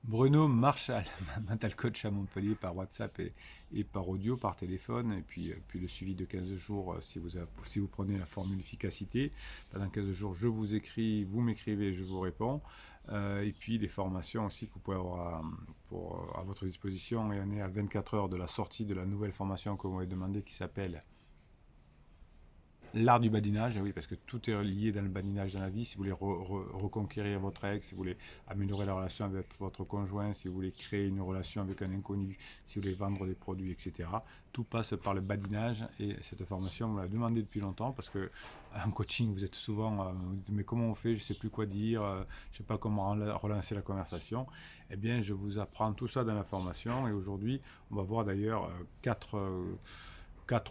Bruno Marchal, mental coach à Montpellier par WhatsApp et par audio, par téléphone, et puis le suivi de 15 jours si vous prenez la formule efficacité. Pendant 15 jours, je vous écris, vous m'écrivez, je vous réponds. Et puis les formations aussi que vous pouvez avoir à votre disposition. Et on est à 24 heures de la sortie de la nouvelle formation que vous m'avez demandé qui s'appelle l'art du badinage, oui, parce que tout est lié dans le badinage dans la vie. Si vous voulez reconquérir votre ex, si vous voulez améliorer la relation avec votre conjoint, si vous voulez créer une relation avec un inconnu, si vous voulez vendre des produits, etc. Tout passe par le badinage et cette formation, vous la demandez depuis longtemps parce que en coaching, vous êtes souvent, vous dites, mais comment on fait, je ne sais plus quoi dire, je ne sais pas comment relancer la conversation. Eh bien, je vous apprends tout ça dans la formation et aujourd'hui, on va voir d'ailleurs quatre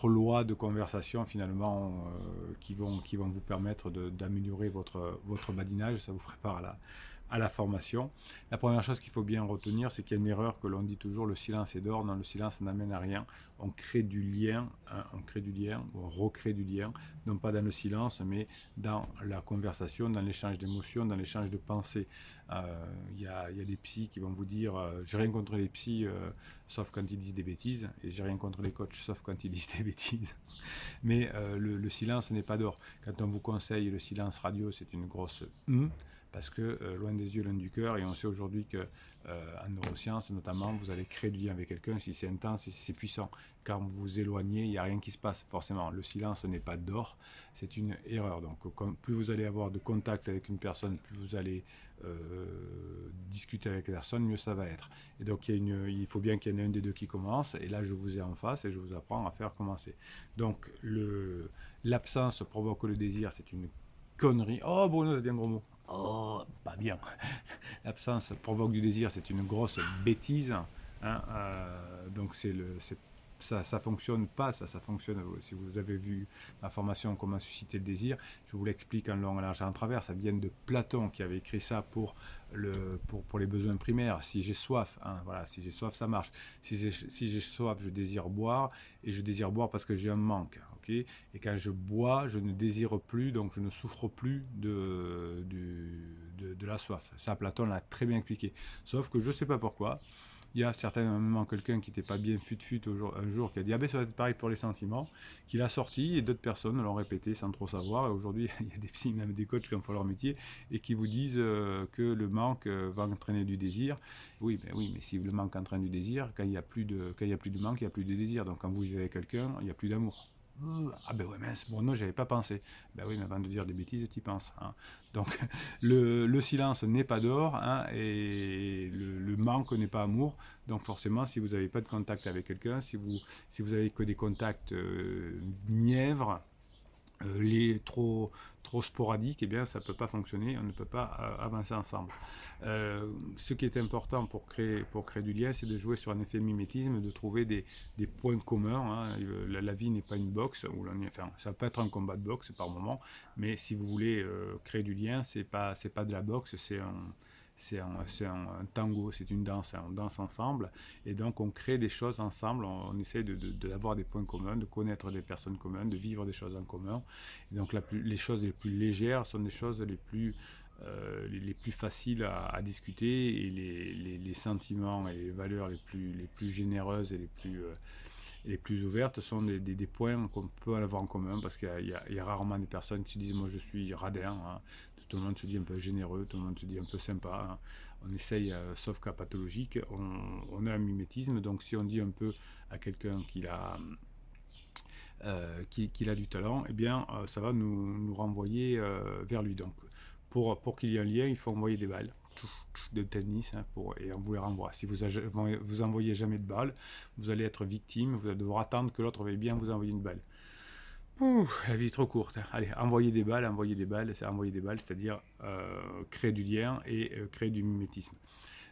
lois de conversation finalement qui vont vous permettre d'améliorer votre badinage. Ça vous prépare à la formation. La première chose qu'il faut bien retenir, c'est qu'il y a une erreur que l'on dit toujours, le silence est d'or. Non, le silence n'amène à rien. On crée du lien, hein, on crée du lien, on recrée du lien, non pas dans le silence, mais dans la conversation, dans l'échange d'émotions, dans l'échange de pensées. Y a des psys qui vont vous dire, j'ai rien contre les psys, sauf quand ils disent des bêtises, et j'ai rien contre les coachs, sauf quand ils disent des bêtises. Mais le silence n'est pas d'or. Quand on vous conseille le silence radio, c'est une grosse parce que loin des yeux, loin du cœur, et on sait aujourd'hui que en neurosciences notamment, vous allez créer du lien avec quelqu'un si c'est intense, si c'est puissant. Quand vous vous éloignez, il n'y a rien qui se passe forcément. Le silence n'est pas d'or, c'est une erreur. Donc plus vous allez avoir de contact avec une personne, plus vous allez discuter avec la personne, mieux ça va être. Et donc il faut bien qu'il y en ait un des deux qui commence, et là je vous ai en face et je vous apprends à faire commencer. Donc l'absence provoque le désir, c'est une connerie. Oh Bruno, t'as dit un gros mot. Oh, pas bien. L'absence provoque du désir, c'est une grosse bêtise. Hein, donc ça fonctionne pas, ça fonctionne. Si vous avez vu ma formation Comment susciter le désir, je vous l'explique en long, en large et en travers. Ça vient de Platon qui avait écrit ça pour les besoins primaires. Si j'ai soif, hein, voilà, si j'ai soif, ça marche. Si j'ai soif, je désire boire et je désire boire parce que j'ai un manque. Okay, et quand je bois, je ne désire plus, donc je ne souffre plus de la soif. Ça, Platon l'a très bien expliqué. Sauf que je ne sais pas pourquoi. Il y a certainement quelqu'un qui n'était pas bien fut un jour qui a dit ah ben ça va être pareil pour les sentiments, qui l'a sorti et d'autres personnes l'ont répété sans trop savoir. Et aujourd'hui, il y a des psys, même des coachs qui en font leur métier et qui vous disent que le manque va entraîner du désir. Oui, mais si le manque entraîne du désir, quand il y a plus de manque, il n'y a plus de désir. Donc quand vous vivez avec quelqu'un, il n'y a plus d'amour. Ah ben ouais mince, bon non j'avais pas pensé. Ben oui mais avant de dire des bêtises tu y penses. Hein. Donc le silence n'est pas d'or hein, et le manque n'est pas amour. Donc forcément si vous n'avez pas de contact avec quelqu'un, si vous avez que des contacts mièvres, trop sporadiques, eh bien ça ne peut pas fonctionner, on ne peut pas avancer ensemble. Ce qui est important pour créer du lien, c'est de jouer sur un effet mimétisme, de trouver des points communs. Hein. La vie n'est pas une boxe, enfin, ça peut être un combat de boxe par moment, mais si vous voulez créer du lien, c'est pas de la boxe, c'est un tango, c'est une danse, hein. On danse ensemble et donc on crée des choses ensemble, on essaie d'avoir des points communs, de connaître des personnes communes, de vivre des choses en commun. Et donc les choses les plus légères sont des choses les plus faciles à discuter et les sentiments et les valeurs les plus généreuses et les plus ouvertes sont des points qu'on peut avoir en commun parce qu'il y a rarement des personnes qui se disent moi je suis radin, hein. Tout le monde se dit un peu généreux, tout le monde se dit un peu sympa, hein. On essaye, sauf cas pathologique, on a un mimétisme, donc si on dit un peu à quelqu'un qu'il a du talent, eh bien ça va nous renvoyer vers lui. Donc pour qu'il y ait un lien, il faut envoyer des balles de tennis hein, et on vous les renvoie. Si vous envoyez jamais de balles, vous allez être victime, vous allez devoir attendre que l'autre veuille bien vous envoyer une balle. Ouh, la vie est trop courte. Allez, envoyer des balles, c'est-à-dire créer du lien et créer du mimétisme.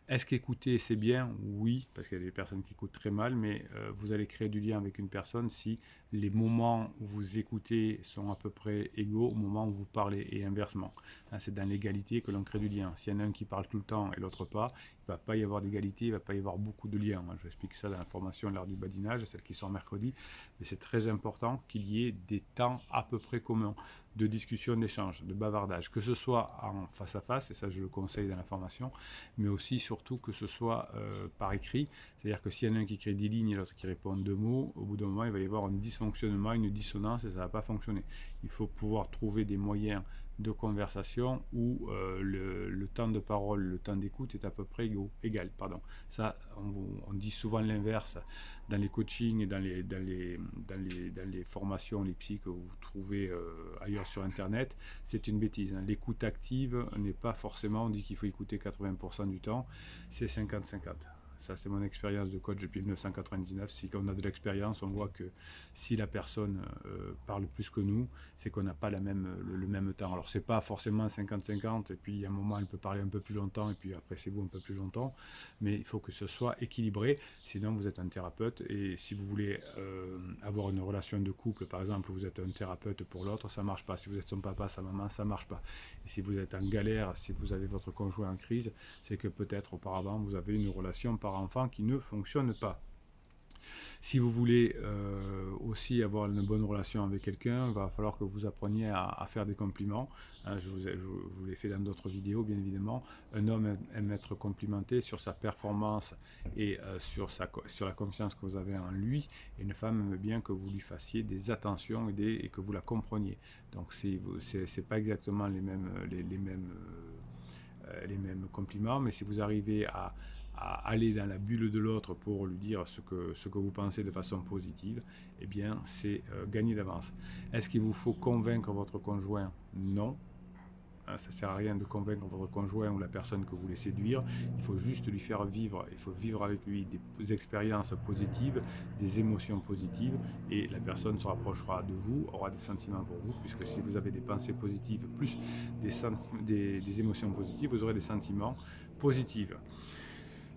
Est-ce qu'écouter c'est bien? Oui, parce qu'il y a des personnes qui écoutent très mal, mais vous allez créer du lien avec une personne si les moments où vous écoutez sont à peu près égaux au moment où vous parlez et inversement. C'est dans l'égalité que l'on crée du lien. S'il y en a un qui parle tout le temps et l'autre pas, il ne va pas y avoir d'égalité, il ne va pas y avoir beaucoup de liens. Je vous explique ça dans la formation L'art du badinage, celle qui sort mercredi. Mais c'est très important qu'il y ait des temps à peu près communs de discussion, d'échange, de bavardage, que ce soit en face à face, et ça je le conseille dans la formation, mais aussi surtout que ce soit par écrit. C'est-à-dire que s'il y en a un qui écrit 10 lignes et l'autre qui répond 2 mots, au bout d'un moment il va y avoir un dysfonctionnement, une dissonance et ça ne va pas fonctionner. Il faut pouvoir trouver des moyens de conversation où le temps de parole, le temps d'écoute est à peu près égal. Pardon. Ça, on dit souvent l'inverse dans les coachings et dans les formations, les psys que vous trouvez ailleurs sur Internet. C'est une bêtise. L'écoute active n'est pas forcément, on dit qu'il faut écouter 80% du temps, c'est 50-50. Ça, c'est mon expérience de coach depuis 1999. Si on a de l'expérience, on voit que si la personne parle plus que nous, c'est qu'on n'a pas le même temps. Alors, c'est pas forcément 50-50, et puis à un moment, elle peut parler un peu plus longtemps, et puis après, c'est vous un peu plus longtemps. Mais il faut que ce soit équilibré. Sinon, vous êtes un thérapeute, et si vous voulez avoir une relation de couple, par exemple, vous êtes un thérapeute pour l'autre, ça marche pas. Si vous êtes son papa, sa maman, ça marche pas. Et si vous êtes en galère, si vous avez votre conjoint en crise, c'est que peut-être auparavant, vous avez une relation par enfant qui ne fonctionne pas. Si vous voulez aussi avoir une bonne relation avec quelqu'un, il va falloir que vous appreniez à faire des compliments. Je vous l'ai fait dans d'autres vidéos, bien évidemment. Un homme aime être complimenté sur sa performance et sur la confiance que vous avez en lui. Et une femme aime bien que vous lui fassiez des attentions et que vous la compreniez. Donc, c'est pas exactement les mêmes compliments, mais si vous arrivez à aller dans la bulle de l'autre pour lui dire ce que vous pensez de façon positive, eh bien c'est gagné d'avance. Est-ce qu'il vous faut convaincre votre conjoint? Non. Ça ne sert à rien de convaincre votre conjoint ou la personne que vous voulez séduire. Il faut juste lui faire vivre. Il faut vivre avec lui des expériences positives, des émotions positives, et la personne se rapprochera de vous, aura des sentiments pour vous, puisque si vous avez des pensées positives plus des émotions positives, vous aurez des sentiments positifs.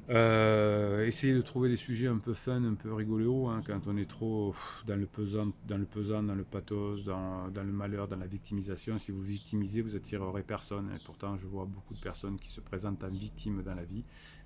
Essayez de trouver des sujets un peu fun, un peu rigolos, quand on est trop dans le pesant, dans le pathos, dans le malheur, dans la victimisation. Si vous victimisez, vous attirerez personne. Et pourtant, je vois beaucoup de personnes qui se présentent en victime dans la vie.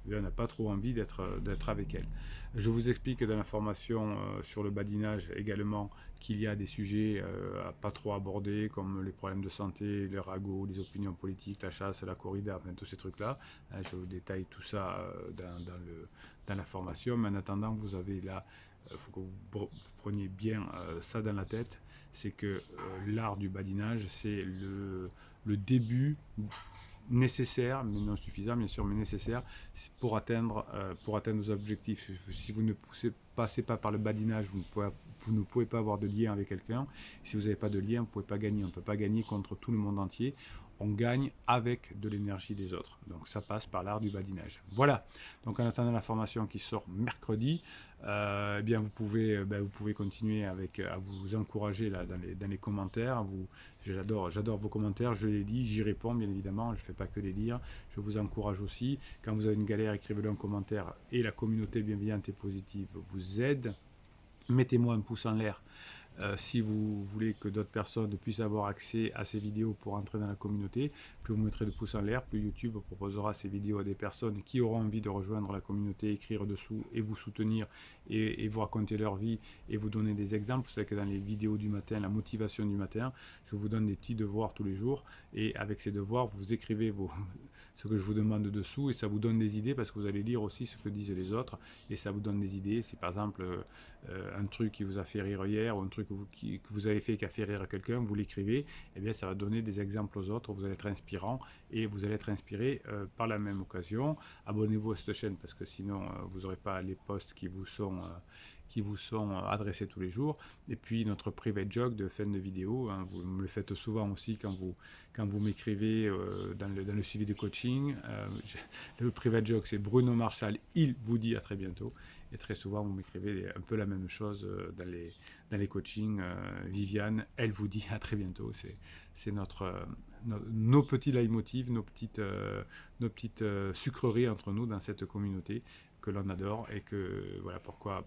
Et on n'a pas trop envie d'être avec elles. Je vous explique dans la formation sur le badinage également qu'il y a des sujets à pas trop aborder, comme les problèmes de santé, les ragots, les opinions politiques, la chasse, la corrida, enfin, tous ces trucs-là. Je vous détaille tout ça dans la formation, mais en attendant, vous avez là, il faut que vous preniez bien ça dans la tête, c'est que l'art du badinage, c'est le début nécessaire, mais non suffisant bien sûr, mais nécessaire pour atteindre vos objectifs. Si vous ne passez pas par le badinage, vous ne pouvez pas avoir de lien avec quelqu'un. Si vous n'avez pas de lien, vous ne pouvez pas gagner. On ne peut pas gagner contre tout le monde entier. On gagne avec de l'énergie des autres. Donc ça passe par l'art du badinage. Voilà. Donc en attendant la formation qui sort mercredi, eh bien vous pouvez continuer à vous encourager là, dans les commentaires. J'adore vos commentaires, je les lis, j'y réponds bien évidemment, je ne fais pas que les lire. Je vous encourage aussi. Quand vous avez une galère, écrivez-le en commentaire et la communauté bienveillante et positive vous aide. Mettez-moi un pouce en l'air si vous voulez que d'autres personnes puissent avoir accès à ces vidéos pour entrer dans la communauté. Plus vous mettrez de pouces en l'air, plus YouTube proposera ces vidéos à des personnes qui auront envie de rejoindre la communauté, écrire dessous et vous soutenir et vous raconter leur vie et vous donner des exemples. Vous savez que dans les vidéos du matin, la motivation du matin, je vous donne des petits devoirs tous les jours et avec ces devoirs, vous écrivez ce que je vous demande dessous et ça vous donne des idées parce que vous allez lire aussi ce que disent les autres et ça vous donne des idées. Si par exemple un truc qui vous a fait rire hier ou un truc que vous avez fait qui a fait rire quelqu'un, vous l'écrivez, eh bien ça va donner des exemples aux autres, vous allez être inspirant et vous allez être inspiré par la même occasion. Abonnez-vous à cette chaîne parce que sinon vous n'aurez pas les posts qui vous sont adressés tous les jours. Et puis notre private joke de fin de vidéo, vous me le faites souvent aussi quand vous m'écrivez dans le suivi de coaching. Le private joke c'est Bruno Marshall, il vous dit à très bientôt. Et très souvent vous m'écrivez un peu la même chose dans les coachings. Viviane, elle vous dit à très bientôt. C'est nos petits leitmotivs, nos petites sucreries entre nous dans cette communauté que l'on adore et que voilà pourquoi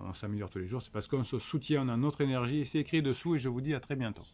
on s'améliore tous les jours. C'est parce qu'on se soutient, on a notre énergie et c'est écrit dessous et je vous dis à très bientôt.